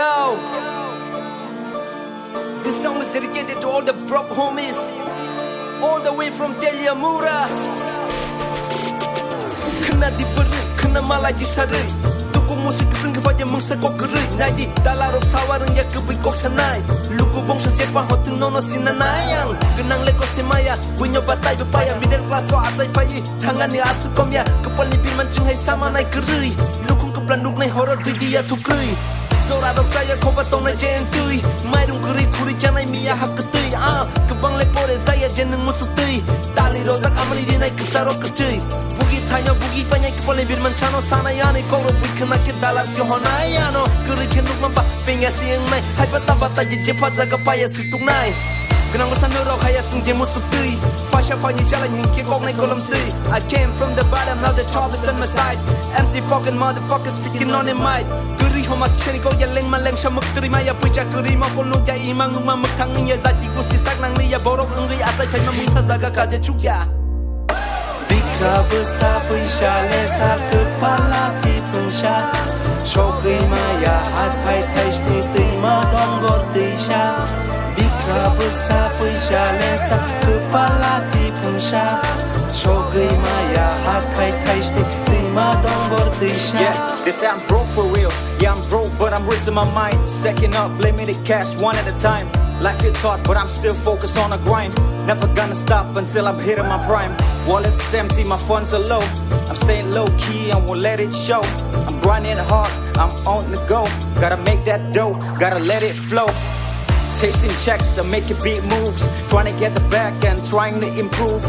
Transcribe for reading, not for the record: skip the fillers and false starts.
Yo, this song is dedicated to all the broke homies, all the way from Teliamura. Kena diberi, kena malah disari. Tuku musik kesenggawa mengsa kok geri. Nadi dalarok sawarang ya kebi kok sanai. Luku bongsa sepa hotu nono sinanayang. Genang leko semaya, bunyo batai bepaya. Middle class so asai fayi, tangan ni asukom ya. Kepali biman cenghai sama naik geri. Lukung keplanduk naik horor di dia tukui. Zorado saya kobatong na jentui. Mairung geri kuri janai miya hak ketui. Kebang lepore saya jeneng musutui. Tali rozak amali di naik kesarok kecui. Bugi tanya bugi banyak kepala birman chano sana yani koro bukan nak dalas yohanayano. Geri kenduk mampa pengasi yang naik. Hai bata bata je faza kapaya situk naik. Kenang usan nurok haya sungje musutui. Fasha fanyi jalan hingke kok naik kolam tui. I came from the bottom, now the top is on my side. Empty fucking motherfuckers speaking on the mic. Homak cherry ko ya leng maleng shamuk terima ya puja kuri ma kolung ya imang numa mekang ya zaji gusti sak nang ya borok ngri asai kai mamisa zaga kaje chukya. Bika besar pisha lesa kepala tipungsha. Shogi maya hatai taishni tima donggor tisha. Bika besar pisha lesa kepala tipungsha. Shogi maya hatai taishni tima donggor tisha. Yeah, they say I'm broke for real. Yeah, I'm broke, but I'm rich in my mind. Stacking up, blaming the cash one at a time. Life hit hard, but I'm still focused on the grind. Never gonna stop until I'm hitting my prime. Wallet's empty, my funds are low. I'm staying low key and won't let it show. I'm grinding hard, I'm on the go. Gotta make that dough, gotta let it flow. Chasing checks and making big moves. Trying to get the back and trying to improve.